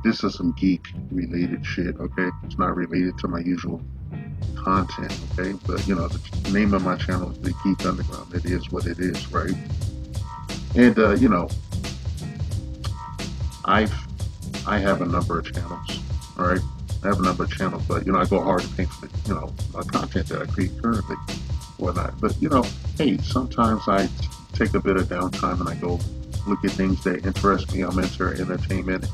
this is some geek related shit. Okay, it's not related to my usual content. Okay, but the name of my channel is the Geek Underground. It is what it is, right? And I've I have a number of channels. All right, I have a number of channels, but I go hard to pay for my content that I create currently, whatnot. But hey, sometimes I take a bit of downtime and I go look at things that interest me. I'm into entertainment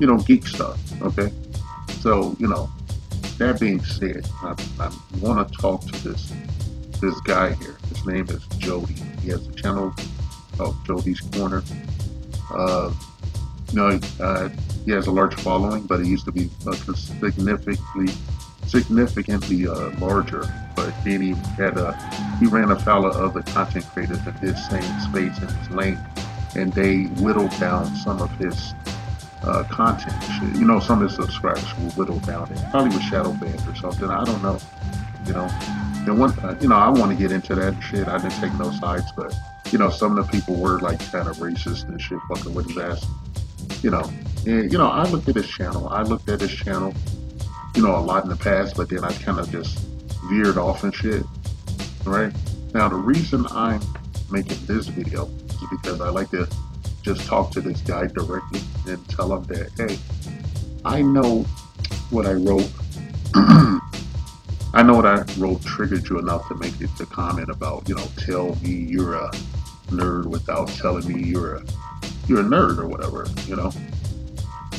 and geek stuff. Okay, so that being said, I want to talk to this guy here. His name is Jody. He has a channel called Jody's Corner. Uh, you know, uh, he has a large following, but he used to be significantly larger. But then he ran afoul of other content creators in his same space in his lane, and they whittled down some of his content and shit. Some of his subscribers were whittled down and probably was shadow banned or something. I don't know. You know, and I want to get into that shit. I didn't take no sides, but some of the people were like kind of racist and shit, fucking with his ass. You know, and I looked at his channel. A lot in the past, but then I kind of just veered off and shit. Right now, the reason I'm making this video is because I like to just talk to this guy directly and tell him that, hey, I know what I wrote. I know what I wrote triggered you enough to make it to comment about, tell me you're a nerd without telling me you're a nerd or whatever.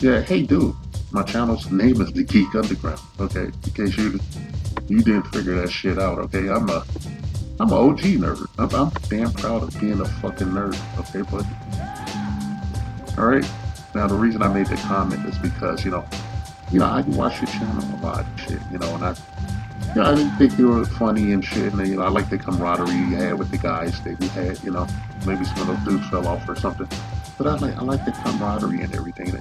Yeah, hey dude, my channel's name is The Geek Underground. Okay, in case you didn't figure that shit out. Okay, I'm a OG nerd. I'm damn proud of being a fucking nerd. Okay, but all right. Now the reason I made the comment is because I watch your channel a lot and shit. And I didn't think you were funny and shit. And I like the camaraderie you had with the guys that we had. Maybe some of those dudes fell off or something. But I like the camaraderie and everything.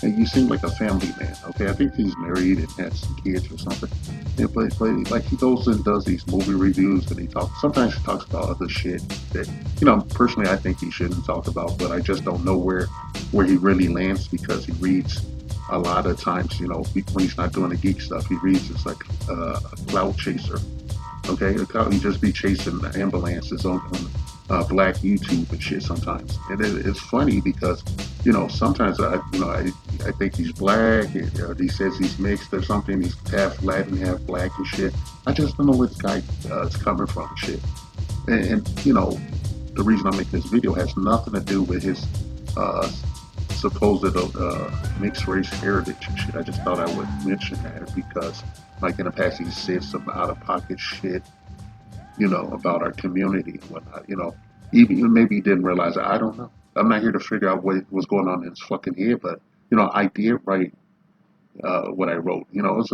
And you seem like a family man. Okay, I think he's married and has some kids or something. Yeah, but like he goes and does these movie reviews and sometimes he talks about other shit that personally I think he shouldn't talk about, but I just don't know where he really lands because he reads a lot of times, when he's not doing the geek stuff, he reads as like a clout chaser. Okay, he just be chasing the ambulances on black YouTube and shit sometimes, and it's funny because sometimes I think he's black, and, he says he's mixed or something. He's half Latin, half black and shit. I just don't know where this guy is coming from and shit. And the reason I make this video has nothing to do with his supposed mixed race heritage and shit. I just thought I would mention that because, like in the past, he said some out of pocket shit, about our community and whatnot. Even maybe he didn't realize it. I don't know. I'm not here to figure out what was going on in his fucking head, but I did write what I wrote. It was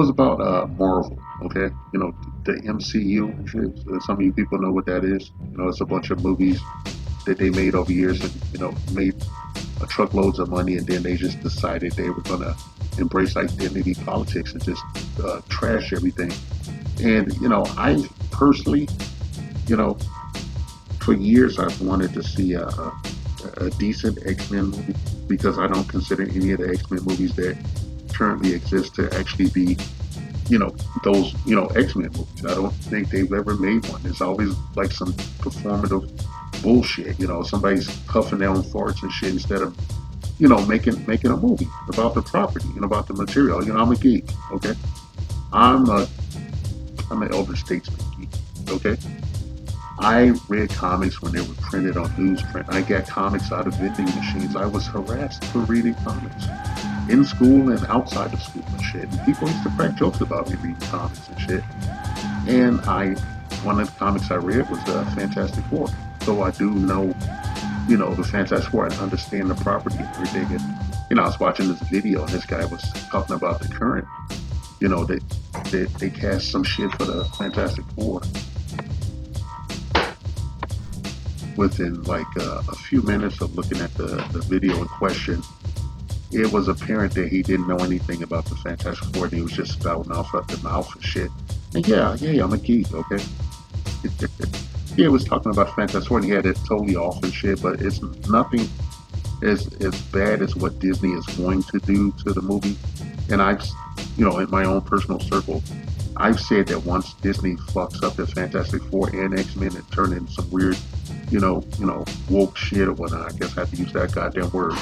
about Marvel. Okay, the MCU and shit. Some of you people know what that is. It's a bunch of movies that they made over years and made truckloads of money, and then they just decided they were gonna embrace identity politics and just trash everything. And I personally, for years I've wanted to see a decent X-Men movie because I don't consider any of the X-Men movies that currently exist to actually be those X-Men movies. I don't think they've ever made one. It's always like some performative bullshit. Somebody's puffing their own farts and shit instead of making a movie about the property and about the material. I'm a geek. Okay, I'm an elder statesman geek. Okay, I read comics when they were printed on newsprint. I got comics out of vending machines. I was harassed for reading comics in school and outside of school and shit. And people used to crack jokes about me reading comics and shit. And one of the comics I read was the Fantastic Four. So I do know, the Fantastic Four. I understand the property and everything. And I was watching this video and this guy was talking about the current, they cast some shit for the Fantastic Four. Within like a few minutes of looking at the video in question, it was apparent that he didn't know anything about the Fantastic Four and he was just spouting off at the mouth and shit. And yeah, I'm a geek, okay? Yeah, it was talking about Fantastic Four, and he had it totally off and shit. But it's nothing as bad as what Disney is going to do to the movie. And I've, in my own personal circle, I've said that once Disney fucks up the Fantastic Four and X-Men and turn into some weird, woke shit or whatnot. I guess I have to use that goddamn word.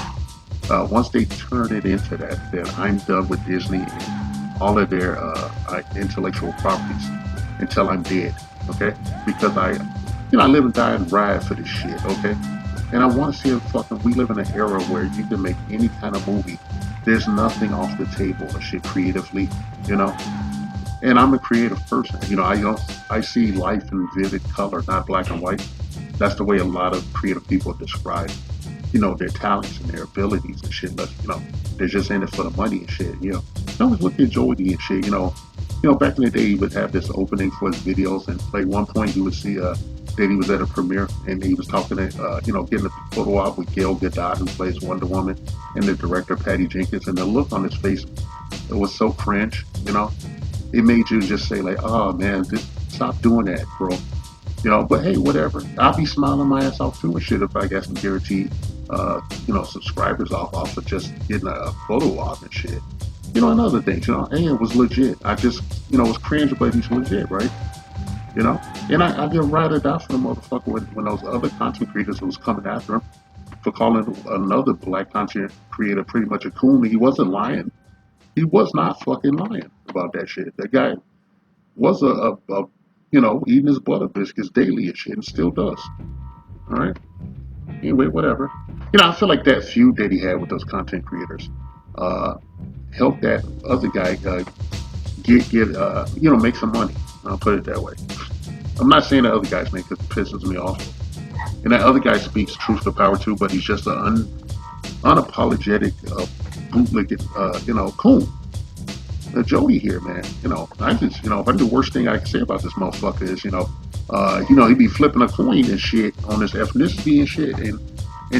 Once they turn it into that, then I'm done with Disney and all of their intellectual properties until I'm dead. Okay, because I live and die and ride for this shit. Okay, and I want to see a fucking. We live in an era where you can make any kind of movie. There's nothing off the table or shit creatively, you know. And I'm a creative person. I see life in vivid color, not black and white. That's the way a lot of creative people describe, their talents and their abilities and shit. But they're just in it for the money and shit. I always look at Jody and shit. Back in the day, he would have this opening for his videos, and like one point, you would see that he was at a premiere and he was talking to, getting a photo op with Gail Gadot, who plays Wonder Woman, and the director Patty Jenkins, and the look on his face, it was so cringe. It made you just say like, oh man, just stop doing that, bro. But hey, whatever. I'll be smiling my ass off too and shit if I got some guaranteed, subscribers off of just getting a photo op and shit. And other things, hey, it was legit. I just, it was cringe, but he's legit, right? And I get right or die for the motherfucker when those other content creators was coming after him for calling another black content creator pretty much a coon. He wasn't lying. He was not fucking lying about that shit. That guy was eating his butter biscuits daily and shit, and still does. All right. Anyway, whatever. I feel like that feud that he had with those content creators uh, helped that other guy make some money. I'll put it that way. I'm not saying that other guy's name because it pisses me off. And that other guy speaks truth to power too, but he's just an unapologetic bootlegging, coon. Jody here, man. I just, if I do the worst thing I can say about this motherfucker is, he be flipping a coin and shit on his ethnicity and shit, and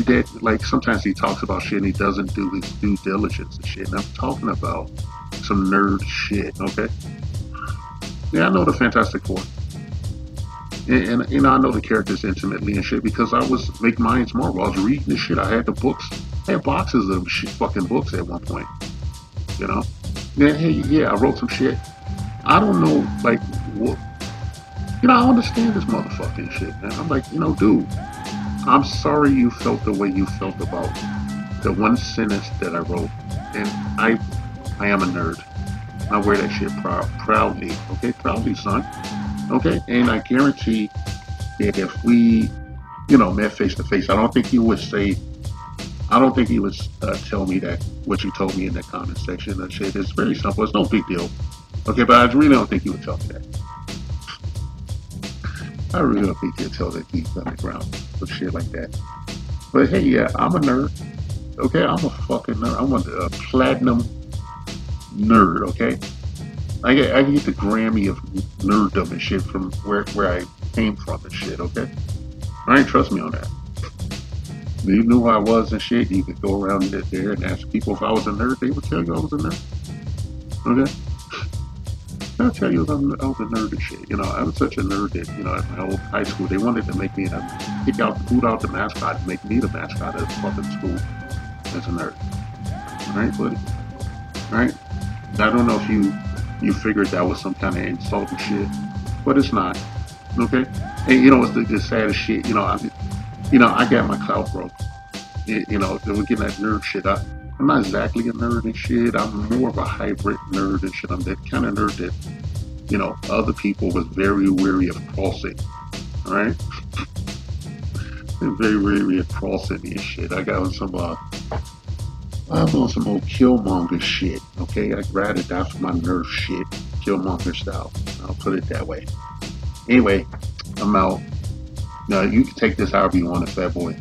that like sometimes he talks about shit and he doesn't do his due diligence and shit. And I'm talking about some nerd shit, okay? Yeah, I know the Fantastic Four. And I know the characters intimately and shit because I was make minds Marvel. I was reading this shit. I had the books. I had boxes of them shit, fucking books at one point. Yeah, hey, yeah, I wrote some shit. I don't know, like, what. I understand this motherfucking shit, man. I'm like, dude, I'm sorry you felt the way you felt about the one sentence that I wrote. And I am a nerd. I wear that shit proudly. Okay, proudly, son. Okay, and I guarantee that if we, met face to face, I don't think you would tell me that what you told me in the comment section and shit. It's very simple. It's no big deal. Okay, but I really don't think you would tell me that. I really don't think you'd tell that deep underground with shit like that. But hey, yeah, I'm a nerd. Okay, I'm a fucking nerd. I'm a platinum nerd. Okay, I get the Grammy of nerddom and shit from where I came from and shit. Okay, all right, trust me on that. If you knew who I was and shit, you could go around there and ask people if I was a nerd. They would tell you I was a nerd. Okay? I'll tell you I was a nerd and shit. I was such a nerd that, at my old high school, they wanted to make me boot out the mascot and make me the mascot of the fucking school as a nerd. Alright, buddy? Alright? I don't know if you figured that was some kind of insult and shit, but it's not. Okay? And it's the saddest shit, I got my clout broke. We're getting that nerd shit. I'm not exactly a nerd and shit. I'm more of a hybrid nerd and shit. I'm that kind of nerd that, other people was very wary of crossing. Alright? They're very wary of crossing me and shit. I'm on some old Killmonger shit. Okay? I'd rather die for my nerd shit. Killmonger style. I'll put it that way. Anyway, I'm out. Now, you can take this however you want, Fat Boy.